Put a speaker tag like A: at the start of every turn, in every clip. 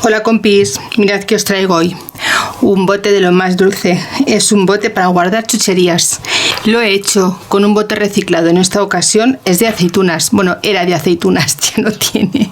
A: Hola compis, mirad que os traigo hoy un bote de lo más dulce. Es un bote para guardar chucherías. Lo he hecho con un bote reciclado. En esta ocasión es de aceitunas. Bueno, era de aceitunas, ya no tiene.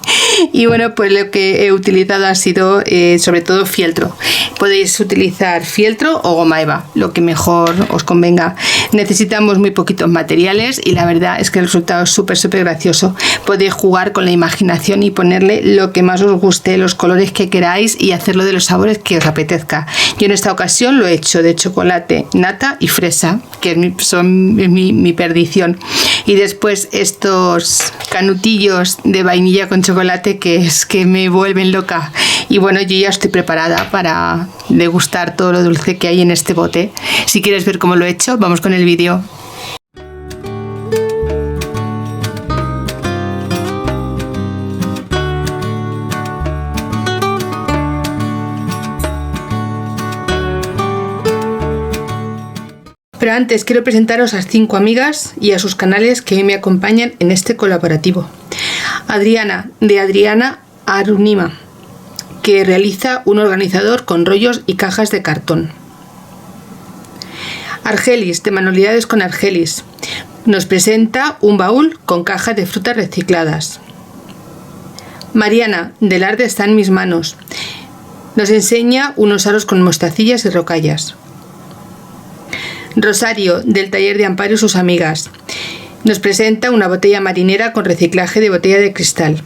A: Y bueno, pues lo que he utilizado ha sido sobre todo fieltro. Podéis utilizar fieltro o goma eva, lo que mejor os convenga. Necesitamos muy poquitos materiales y la verdad es que el resultado es súper gracioso. Podéis jugar con la imaginación y ponerle lo que más os guste, los colores que queráis y hacerlo de los sabores que os apetezca. Yo en esta ocasión lo he hecho de chocolate, nata y fresa, que son mi perdición. Y después estos canutillos de vainilla con chocolate que es que me vuelven loca. Y bueno, yo ya estoy preparada para degustar todo lo dulce que hay en este bote. Si quieres ver cómo lo he hecho, vamos con el vídeo. Pero antes quiero presentaros a 5 amigas y a sus canales que hoy me acompañan en este colaborativo. Adriana, de Adriana Arunima, que realiza un organizador con rollos y cajas de cartón. Argelis, de Manualidades con Argelis, nos presenta un baúl con cajas de frutas recicladas. Mariana, del arte está en mis manos, nos enseña unos aros con mostacillas y rocallas. Rosario, del taller de Amparo y sus amigas, nos presenta una botella marinera con reciclaje de botella de cristal.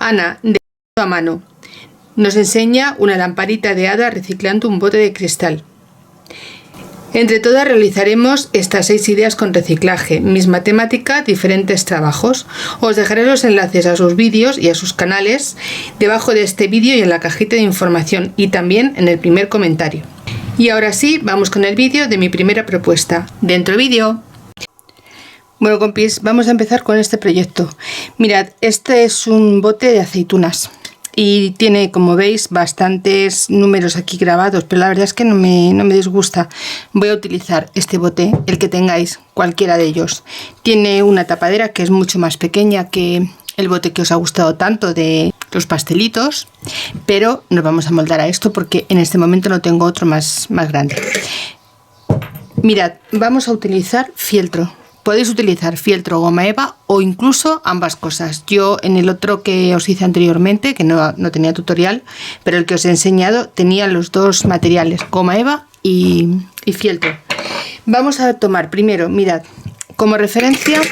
A: Ana, de a mano, nos enseña una lamparita de hada reciclando un bote de cristal. Entre todas realizaremos estas 6 ideas con reciclaje, misma temática, diferentes trabajos. Os dejaré los enlaces a sus vídeos y a sus canales debajo de este vídeo y en la cajita de información y también en el primer comentario. Y ahora sí, vamos con el vídeo de mi primera propuesta. ¡Dentro vídeo! Bueno compis, vamos a empezar con este proyecto. Mirad, este es un bote de aceitunas y tiene, como veis, bastantes números aquí grabados, pero la verdad es que no me disgusta. Voy a utilizar este bote, el que tengáis, cualquiera de ellos. Tiene una tapadera que es mucho más pequeña que el bote que os ha gustado tanto de los pastelitos, pero nos vamos a moldar a esto porque en este momento no tengo otro más grande. Mirad, vamos a utilizar fieltro. Podéis utilizar fieltro o goma eva o incluso ambas cosas. Yo en el otro que os hice anteriormente, que no tenía tutorial, pero el que os he enseñado tenía los dos materiales, goma eva y fieltro. Vamos a tomar primero, mirad, como referencia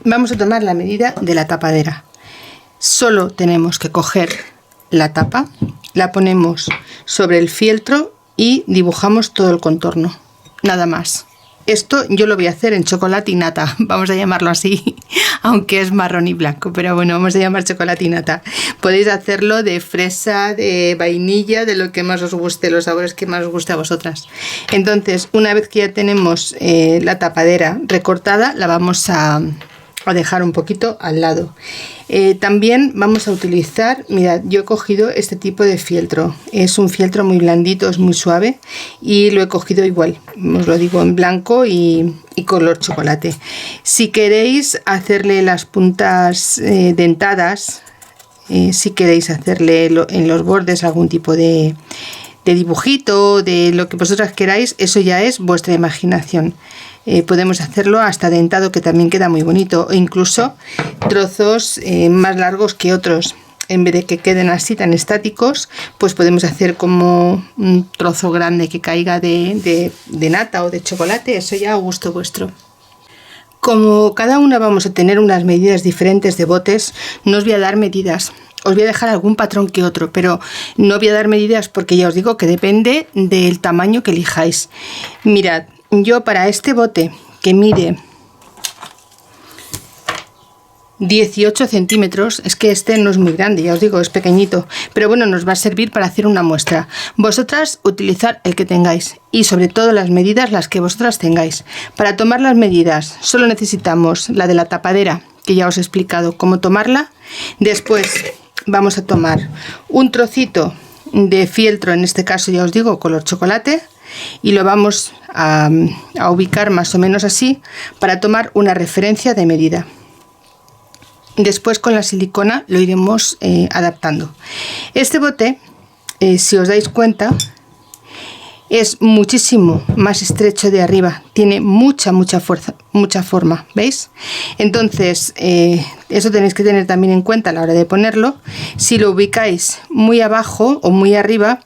A: vamos a tomar la medida de la tapadera. Solo tenemos que coger la tapa, la ponemos sobre el fieltro y dibujamos todo el contorno, nada más. Esto yo lo voy a hacer en chocolate y nata, vamos a llamarlo así, aunque es marrón y blanco, pero bueno, vamos a llamar chocolate y nata. Podéis hacerlo de fresa, de vainilla, de lo que más os guste, los sabores que más os guste a vosotras. Entonces, una vez que ya tenemos la tapadera recortada, la vamos a dejar un poquito al lado. También vamos a utilizar, mirad, yo he cogido este tipo de fieltro, es un fieltro muy blandito, es muy suave y lo he cogido igual, os lo digo, en blanco y color chocolate. Si queréis hacerle las puntas dentadas, si queréis hacerle en los bordes algún tipo de dibujito, de lo que vosotras queráis, eso ya es vuestra imaginación. Podemos hacerlo hasta dentado, que también queda muy bonito, o incluso trozos más largos que otros. En vez de que queden así tan estáticos, pues podemos hacer como un trozo grande que caiga de nata o de chocolate, eso ya a gusto vuestro. Como cada una vamos a tener unas medidas diferentes de botes, no os voy a dar medidas. Os voy a dejar algún patrón que otro, pero no voy a dar medidas porque ya os digo que depende del tamaño que elijáis. Mirad, yo para este bote que mide 18 centímetros, es que este no es muy grande, ya os digo, es pequeñito, pero bueno, nos va a servir para hacer una muestra. Vosotras utilizad el que tengáis y sobre todo las medidas las que vosotras tengáis. Para tomar las medidas solo necesitamos la de la tapadera, que ya os he explicado cómo tomarla. Después vamos a tomar un trocito de fieltro, en este caso ya os digo color chocolate, y lo vamos a ubicar más o menos así para tomar una referencia de medida. Después con la silicona lo iremos adaptando. Este bote, si os dais cuenta, es muchísimo más estrecho de arriba, tiene mucha fuerza, mucha forma, ¿veis? Entonces eso tenéis que tener también en cuenta a la hora de ponerlo. Si lo ubicáis muy abajo o muy arriba,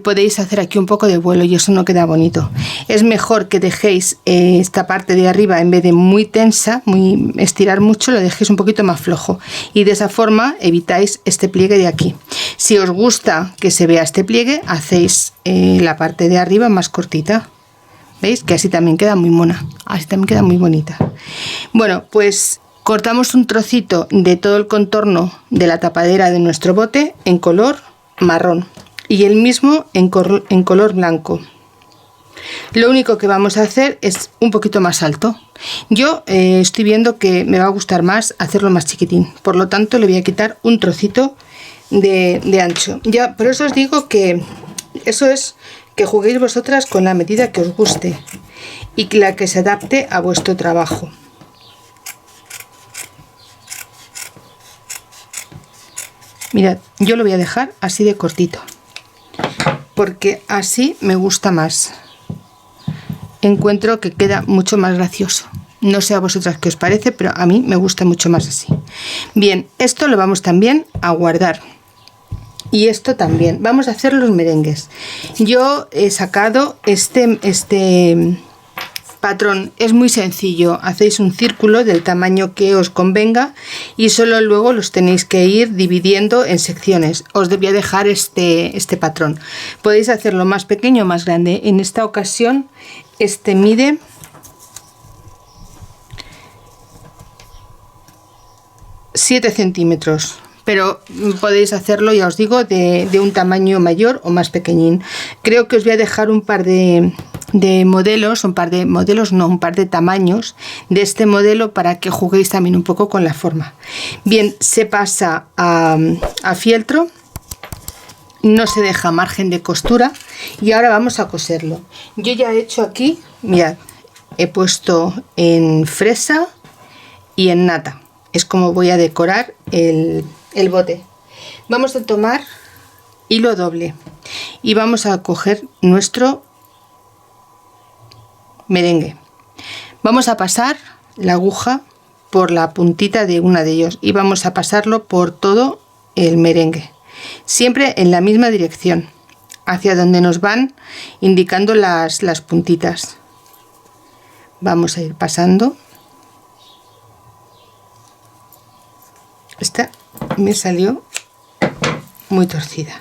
A: podéis hacer aquí un poco de vuelo y eso no queda bonito. Es mejor que dejéis esta parte de arriba, en vez de muy tensa, muy estirar mucho, lo dejéis un poquito más flojo y de esa forma evitáis este pliegue de aquí. Si os gusta que se vea este pliegue, hacéis la parte de arriba más cortita, ¿veis? Que así también queda muy mona, así también queda muy bonita. Bueno, pues cortamos un trocito de todo el contorno de la tapadera de nuestro bote en color marrón y el mismo en color blanco. Lo único que vamos a hacer es un poquito más alto. Yo estoy viendo que me va a gustar más hacerlo más chiquitín, por lo tanto le voy a quitar un trocito de ancho. Ya, por eso os digo que eso es que juguéis vosotras con la medida que os guste y la que se adapte a vuestro trabajo. Mirad, yo lo voy a dejar así de cortito, porque así me gusta más. Encuentro que queda mucho más gracioso. No sé a vosotras qué os parece, pero a mí me gusta mucho más así. Bien, esto lo vamos también a guardar. Y esto también. Vamos a hacer los merengues. Yo he sacado este patrón. Es muy sencillo. Hacéis un círculo del tamaño que os convenga y solo luego los tenéis que ir dividiendo en secciones. Os voy a dejar este patrón. Podéis hacerlo más pequeño o más grande. En esta ocasión este mide 7 centímetros. Pero podéis hacerlo, ya os digo, de un tamaño mayor o más pequeñín. Creo que os voy a dejar un par de modelos, un par de tamaños de este modelo para que juguéis también un poco con la forma. Bien, se pasa a fieltro, no se deja margen de costura y ahora vamos a coserlo. Yo ya he hecho aquí, mirad, he puesto en fresa y en nata. Es como voy a decorar el bote. Vamos a tomar hilo doble y vamos a coger nuestro merengue. Vamos a pasar la aguja por la puntita de una de ellos y vamos a pasarlo por todo el merengue, siempre en la misma dirección, hacia donde nos van indicando las puntitas. Vamos a ir pasando. Esta me salió muy torcida.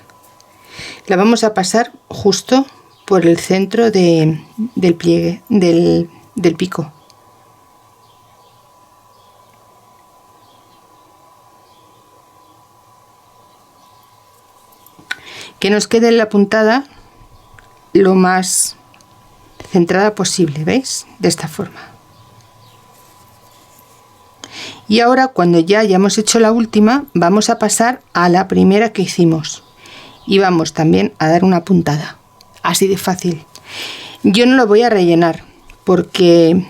A: La vamos a pasar justo por el centro del pliegue, del pico. Que nos quede la puntada lo más centrada posible, ¿veis? De esta forma. Y ahora, cuando ya hayamos hecho la última, vamos a pasar a la primera que hicimos y vamos también a dar una puntada, así de fácil. Yo no lo voy a rellenar porque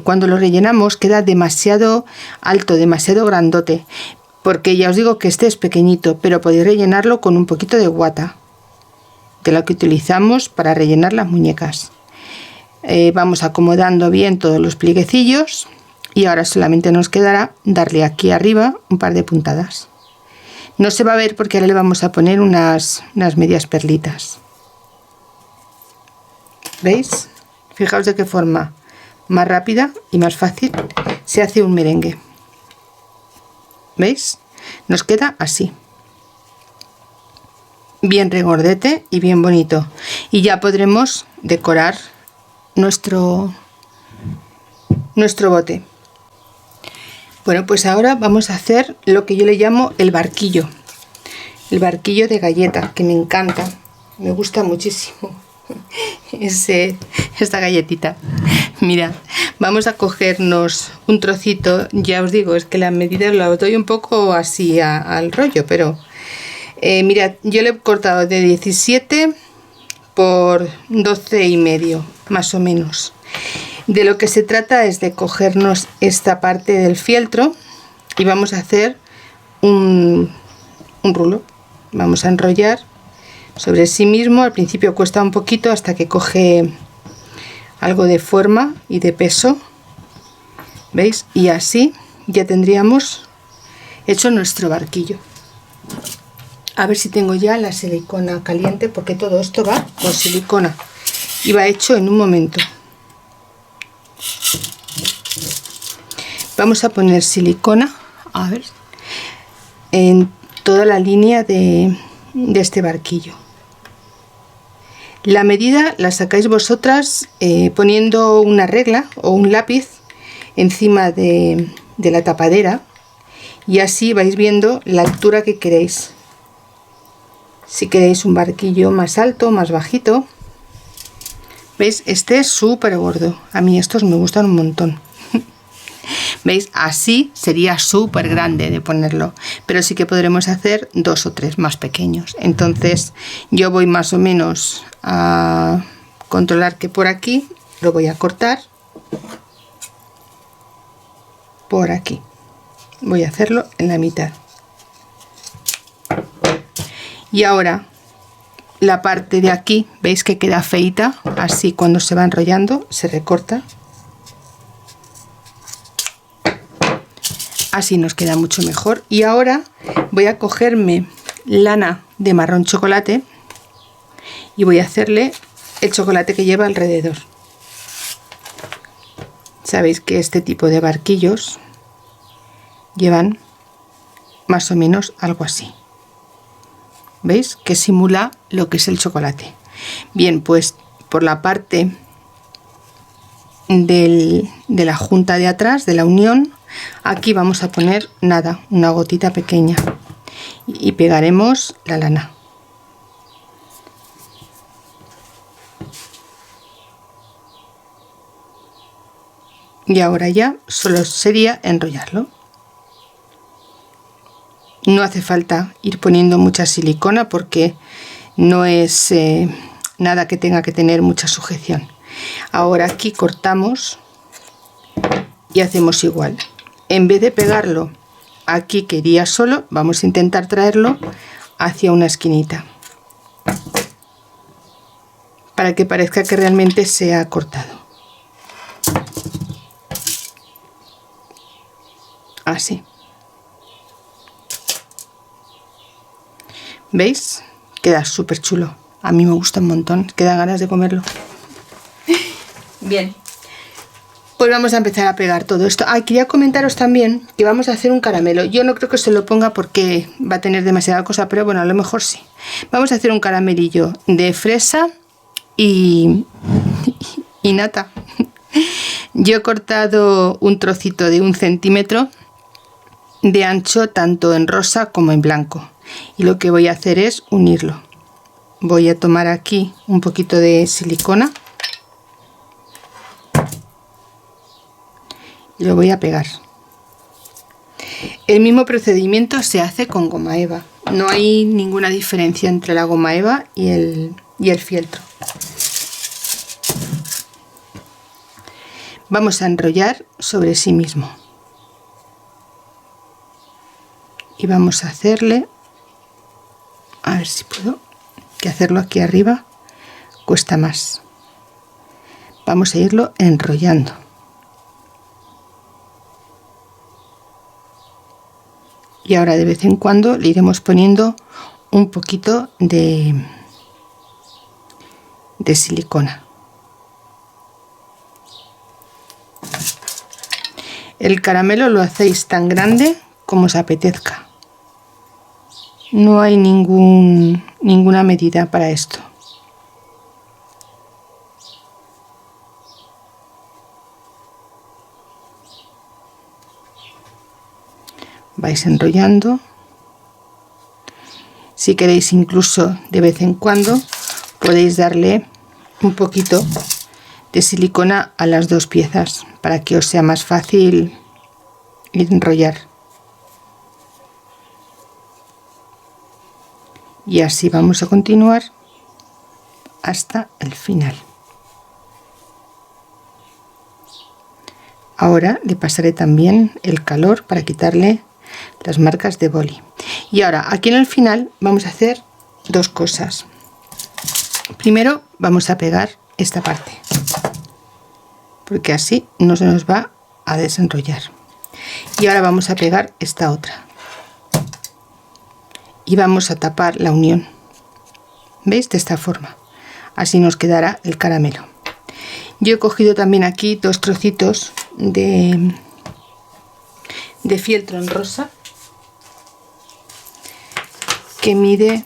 A: cuando lo rellenamos queda demasiado alto, demasiado grandote, porque ya os digo que este es pequeñito, pero podéis rellenarlo con un poquito de guata, de lo que utilizamos para rellenar las muñecas. Vamos acomodando bien todos los plieguecillos. Y ahora solamente nos quedará darle aquí arriba un par de puntadas. No se va a ver porque ahora le vamos a poner unas medias perlitas. ¿Veis? Fijaos de qué forma más rápida y más fácil se hace un merengue. ¿Veis? Nos queda así. Bien regordete y bien bonito. Y ya podremos decorar nuestro bote. Bueno, pues ahora vamos a hacer lo que yo le llamo el barquillo de galleta, que me encanta, me gusta muchísimo esta galletita. Mira, vamos a cogernos un trocito, ya os digo, es que la medida la doy un poco así al rollo, pero mirad, yo le he cortado de 17 por 12 y medio, más o menos. De lo que se trata es de cogernos esta parte del fieltro y vamos a hacer un rulo. Vamos a enrollar sobre sí mismo. Al principio cuesta un poquito hasta que coge algo de forma y de peso, ¿veis? Y así ya tendríamos hecho nuestro barquillo. A ver si tengo ya la silicona caliente, porque todo esto va con silicona y va hecho en un momento. Vamos a poner silicona, a ver, en toda la línea de este barquillo. La medida la sacáis vosotras poniendo una regla o un lápiz encima de la tapadera, y así vais viendo la altura que queréis. Si queréis un barquillo más alto, más bajito. ¿Veis? Este es súper gordo. A mí estos me gustan un montón. ¿Veis? Así sería súper grande de ponerlo, pero sí que podremos hacer 2 o 3 más pequeños. Entonces yo voy más o menos a controlar que por aquí lo voy a cortar, por aquí voy a hacerlo en la mitad, y ahora la parte de aquí, veis que queda feita, así cuando se va enrollando se recorta. Así nos queda mucho mejor. Y ahora voy a cogerme lana de marrón chocolate y voy a hacerle el chocolate que lleva alrededor. Sabéis que este tipo de barquillos llevan más o menos algo así. ¿Veis? Que simula lo que es el chocolate. Bien, pues por la parte de la junta de atrás, de la unión, aquí vamos a poner nada, una gotita pequeña, y pegaremos la lana. Y ahora ya solo sería enrollarlo. No hace falta ir poniendo mucha silicona porque no es nada que tenga que tener mucha sujeción. Ahora aquí cortamos y hacemos igual. En vez de pegarlo aquí que iría solo, vamos a intentar traerlo hacia una esquinita para que parezca que realmente se ha cortado. Así. ¿Veis? Queda súper chulo. A mí me gusta un montón. Queda ganas de comerlo. Bien. Pues vamos a empezar a pegar todo esto. Quería comentaros también que vamos a hacer un caramelo. Yo no creo que se lo ponga porque va a tener demasiada cosa, pero bueno, a lo mejor sí. Vamos a hacer un caramelillo de fresa y nata. Yo he cortado un trocito de 1 centímetro de ancho, tanto en rosa como en blanco. Y lo que voy a hacer es unirlo. Voy a tomar aquí un poquito de silicona y lo voy a pegar. El mismo procedimiento se hace con goma eva. No hay ninguna diferencia entre la goma eva y el fieltro. Vamos a enrollar sobre sí mismo. Y vamos a hacerle, a ver si puedo, que hacerlo aquí arriba cuesta más. Vamos a irlo enrollando. Y ahora de vez en cuando le iremos poniendo un poquito de silicona. El caramelo lo hacéis tan grande como os apetezca. No hay ninguna medida para esto. Vais enrollando. Si queréis, incluso de vez en cuando podéis darle un poquito de silicona a las dos piezas para que os sea más fácil enrollar. Y así vamos a continuar hasta el final. Ahora le pasaré también el calor para quitarle las marcas de boli. Y ahora aquí en el final vamos a hacer dos cosas. Primero vamos a pegar esta parte, porque así no se nos va a desenrollar. Y ahora vamos a pegar esta otra y vamos a tapar la unión, ¿veis? De esta forma, así nos quedará el caramelo. Yo he cogido también aquí dos trocitos de fieltro en rosa que mide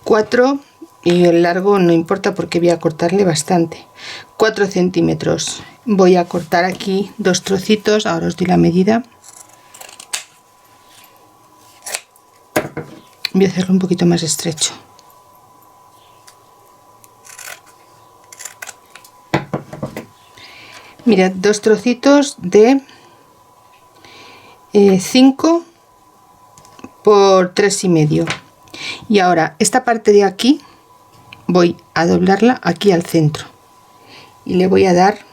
A: 4, y el largo no importa porque voy a cortarle bastante, 4 centímetros. Voy a cortar aquí dos trocitos, ahora os doy la medida. Voy a hacerlo un poquito más estrecho. Mirad, dos trocitos de 5 por 3,5. Y ahora esta parte de aquí voy a doblarla aquí al centro y le voy a dar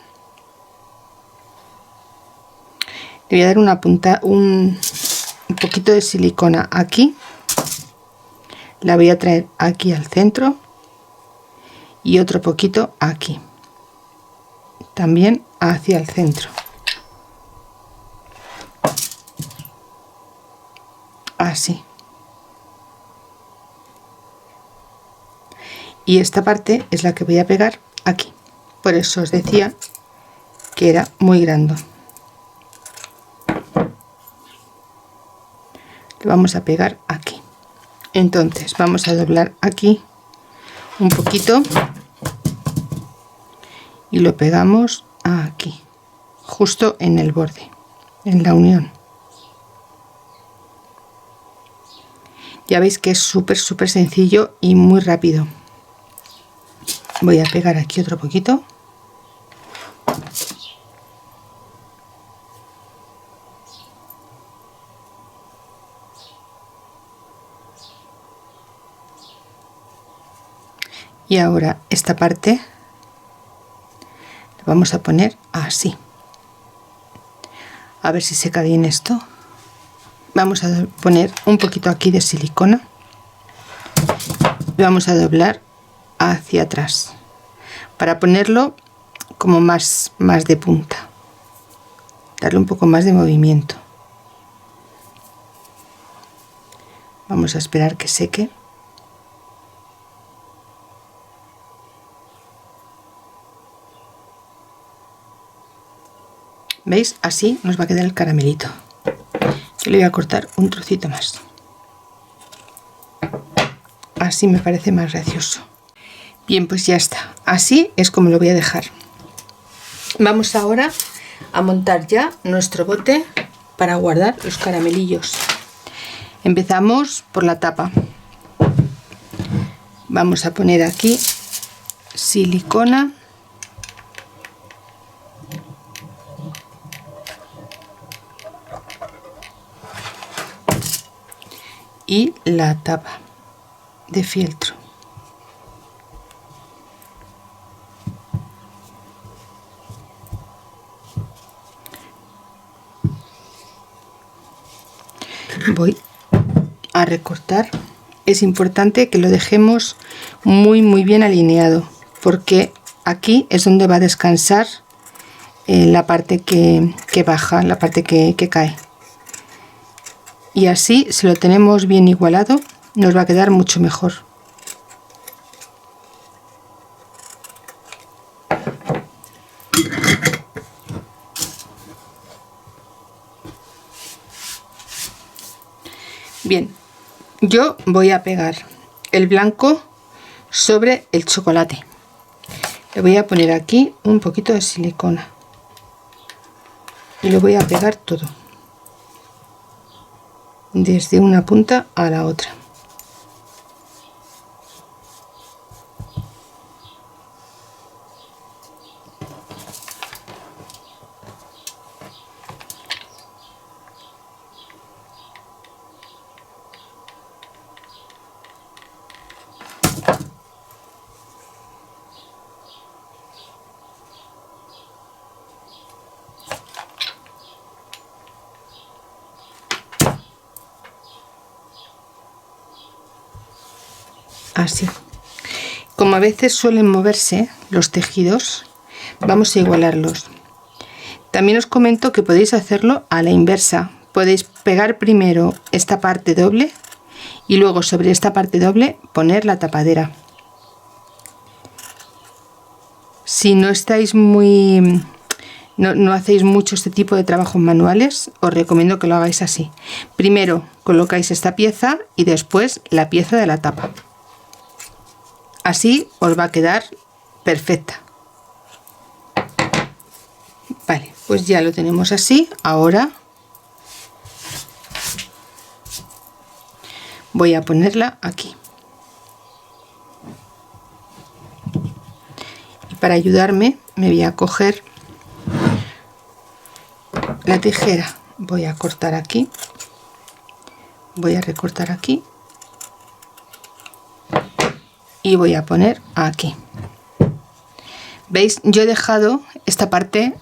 A: una punta, un poquito de silicona aquí. La voy a traer aquí al centro y otro poquito aquí, también hacia el centro, así. Y esta parte es la que voy a pegar aquí, por eso os decía que era muy grande. Lo vamos a pegar aquí. Entonces vamos a doblar aquí un poquito y lo pegamos aquí, justo en el borde, en la unión. Ya veis que es súper sencillo y muy rápido. Voy a pegar aquí otro poquito. Y ahora esta parte la vamos a poner así. A ver si seca bien esto. Vamos a poner un poquito aquí de silicona y vamos a doblar hacia atrás para ponerlo como más de punta, darle un poco más de movimiento. Vamos a esperar que seque. ¿Veis? Así nos va a quedar el caramelito. Yo le voy a cortar un trocito más. Así me parece más gracioso. Bien, pues ya está. Así es como lo voy a dejar. Vamos ahora a montar ya nuestro bote para guardar los caramelillos. Empezamos por la tapa. Vamos a poner aquí silicona. Y la tapa de fieltro. Voy a recortar. Es importante que lo dejemos muy bien alineado, porque aquí es donde va a descansar la parte que baja, la parte que cae. Y así, si lo tenemos bien igualado, nos va a quedar mucho mejor. Bien, yo voy a pegar el blanco sobre el chocolate. Le voy a poner aquí un poquito de silicona y lo voy a pegar todo, desde una punta a la otra. así. Como a veces suelen moverse los tejidos, vamos a igualarlos. También os comento que podéis hacerlo a la inversa. Podéis pegar primero esta parte doble y luego sobre esta parte doble poner la tapadera. Si no estáis no hacéis mucho este tipo de trabajos manuales, os recomiendo que lo hagáis así. Primero colocáis esta pieza y después la pieza de la tapa. Así os va a quedar perfecta. Vale, pues ya lo tenemos así. Ahora voy a ponerla aquí. Y para ayudarme me voy a coger la tijera. Voy a cortar aquí. Voy a recortar aquí. Y voy a poner aquí. ¿Veis? Yo he dejado esta parte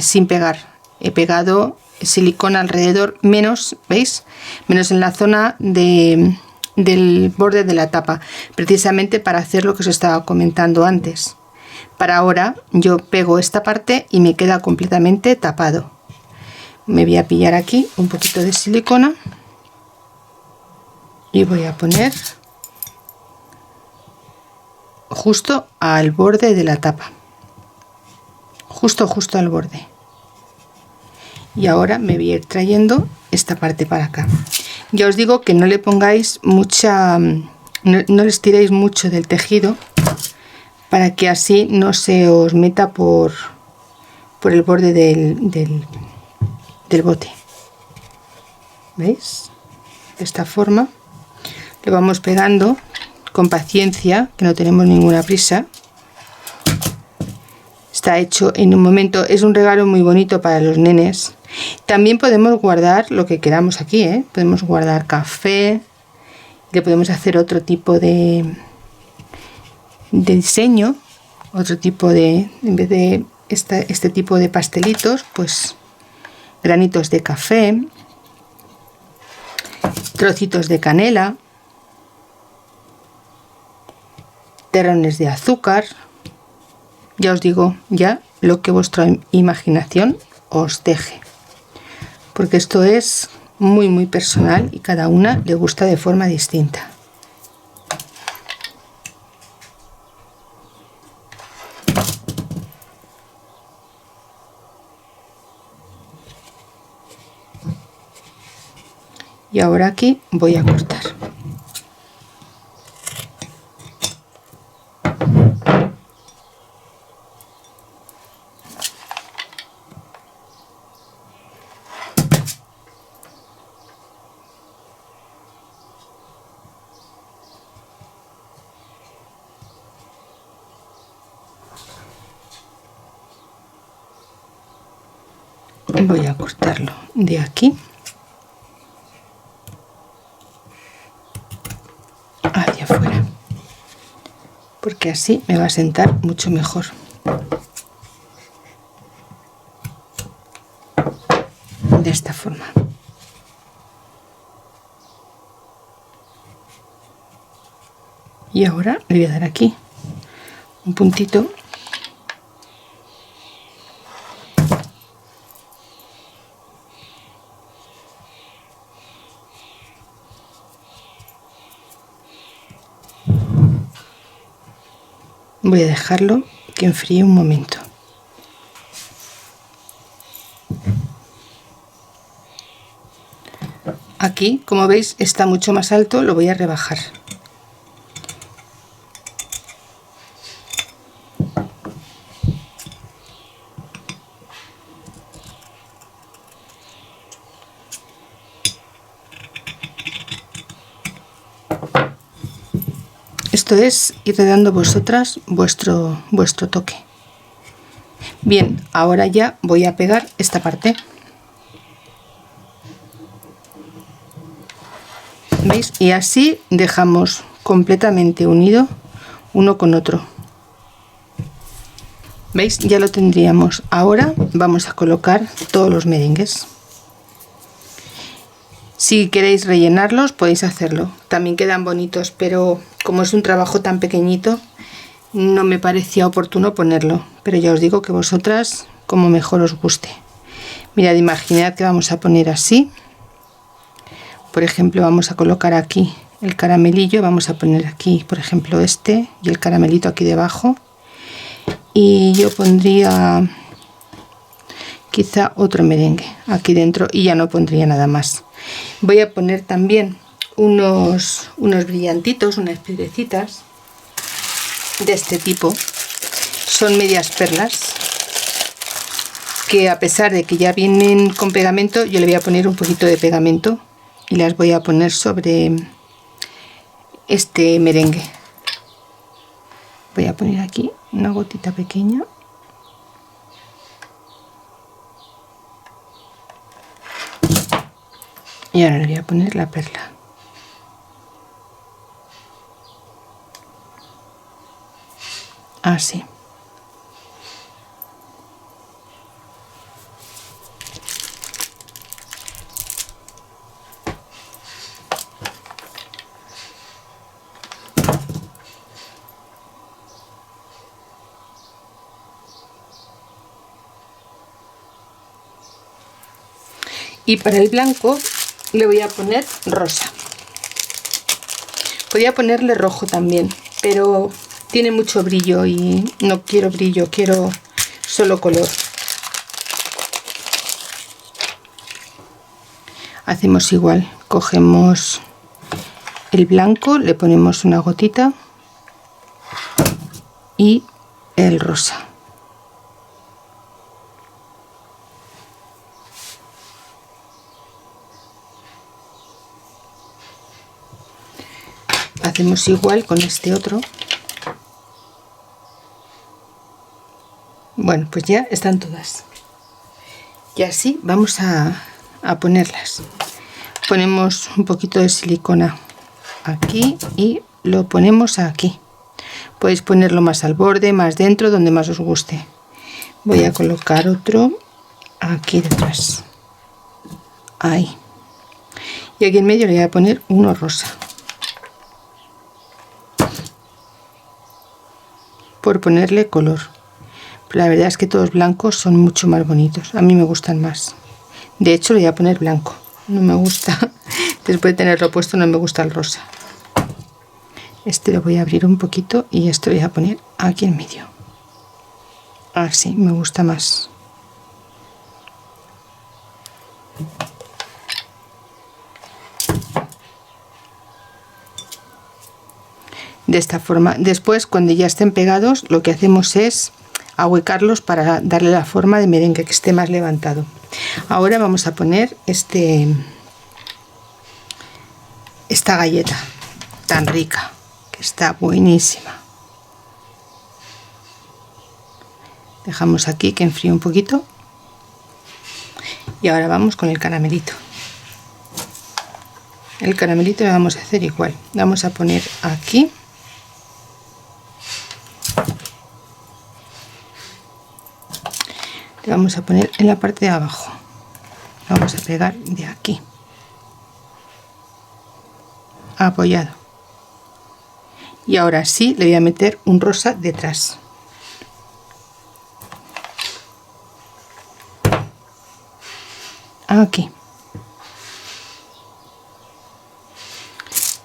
A: sin pegar. He pegado silicona alrededor, menos, ¿veis? Menos en la zona del borde de la tapa, precisamente para hacer lo que os estaba comentando antes. Para ahora yo pego esta parte y me queda completamente tapado. Me voy a pillar aquí un poquito de silicona y voy a poner justo al borde de la tapa, justo al borde. Y ahora me voy a ir trayendo esta parte para acá. Ya os digo que no le pongáis mucha, no les tiréis mucho del tejido, para que así no se os meta por el borde del bote. ¿Veis? De esta forma lo vamos pegando con paciencia, que no tenemos ninguna prisa. Está hecho en un momento, es un regalo muy bonito para los nenes. También podemos guardar lo que queramos aquí, ¿eh? Podemos guardar café, le podemos hacer otro tipo de diseño, otro tipo de, en vez de este tipo de pastelitos, pues granitos de café, trocitos de canela, terrones de azúcar. Ya os digo, ya lo que vuestra imaginación os deje, porque esto es muy personal y cada una le gusta de forma distinta. Y ahora aquí voy a cortar. Voy a cortarlo de aquí hacia afuera, porque así me va a sentar mucho mejor. De esta forma. Y ahora le voy a dar aquí un puntito . Voy a dejarlo que enfríe un momento. Aquí, como veis, está mucho más alto, lo voy a rebajar. Esto es ir dando vosotras vuestro toque. Bien, ahora ya voy a pegar esta parte. ¿Veis? Y así dejamos completamente unido uno con otro. ¿Veis? Ya lo tendríamos. Ahora vamos a colocar todos los merengues. Si queréis rellenarlos podéis hacerlo, también quedan bonitos, pero como es un trabajo tan pequeñito no me parecía oportuno ponerlo, pero ya os digo que vosotras como mejor os guste. Mirad, imaginad que vamos a poner así, por ejemplo vamos a colocar aquí el caramelillo, vamos a poner aquí por ejemplo este y el caramelito aquí debajo, y yo pondría quizá otro merengue aquí dentro y ya no pondría nada más. Voy a poner también unos brillantitos, unas piedrecitas de este tipo, son medias perlas que a pesar de que ya vienen con pegamento, yo le voy a poner un poquito de pegamento y las voy a poner sobre este merengue. Voy a poner aquí una gotita pequeña y ahora le voy a poner la perla. Así. Y para el blanco le voy a poner rosa. Podría ponerle rojo también, pero tiene mucho brillo y no quiero brillo, quiero solo color. Hacemos igual, cogemos el blanco, le ponemos una gotita y el rosa. Hacemos igual con este otro. Bueno, pues ya están todas. Y así vamos a ponerlas. Ponemos un poquito de silicona aquí y lo ponemos aquí. Podéis ponerlo más al borde, más dentro, donde más os guste. Voy a colocar otro aquí detrás. Ahí. Y aquí en medio le voy a poner uno rosa. Por ponerle color, pero la verdad es que todos blancos son mucho más bonitos, a mí me gustan más. De hecho le voy a poner blanco, no me gusta, después de tenerlo puesto no me gusta el rosa. Este lo voy a abrir un poquito y esto lo voy a poner aquí en medio, así me gusta más. De esta forma. Después, cuando ya estén pegados, lo que hacemos es ahuecarlos para darle la forma de merengue, que esté más levantado. Ahora vamos a poner esta galleta tan rica, que está buenísima. Dejamos aquí que enfríe un poquito y ahora vamos con el caramelito. El caramelito lo vamos a hacer igual, vamos a poner aquí. Le vamos a poner en la parte de abajo, lo vamos a pegar de aquí, apoyado, y ahora sí le voy a meter un rosa detrás. Aquí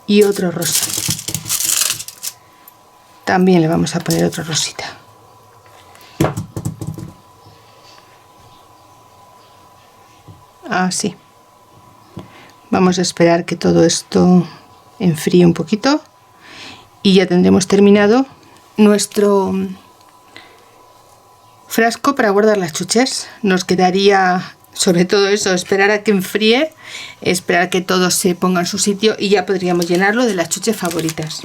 A: y otro rosa, también le vamos a poner otra rosita. Así. Vamos a esperar que todo esto enfríe un poquito y ya tendremos terminado nuestro frasco para guardar las chuches. Nos quedaría sobre todo eso, esperar a que enfríe, esperar que todo se ponga en su sitio y ya podríamos llenarlo de las chuches favoritas.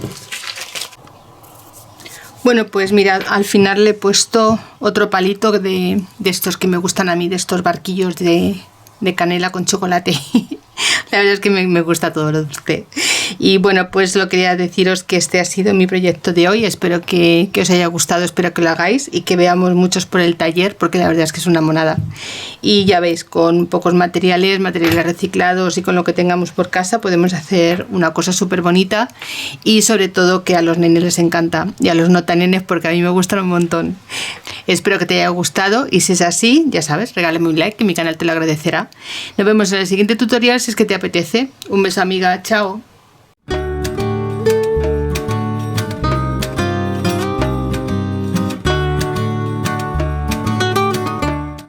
A: Bueno, pues mirad, al final le he puesto otro palito de estos que me gustan a mí, de estos barquillos de canela con chocolate. La verdad es que me gusta todo lo dulce. Y bueno, pues lo quería deciros que este ha sido mi proyecto de hoy. Espero que os haya gustado, espero que lo hagáis y que veamos muchos por el taller, porque la verdad es que es una monada. Y ya veis, con pocos materiales reciclados y con lo que tengamos por casa podemos hacer una cosa súper bonita, y sobre todo que a los nenes les encanta, y a los no tan nenes, porque a mí me gustan un montón. Espero que te haya gustado, y si es así, ya sabes, regálame un like, que mi canal te lo agradecerá. Nos vemos en el siguiente tutorial si es que te apetece. Un beso, amiga, chao.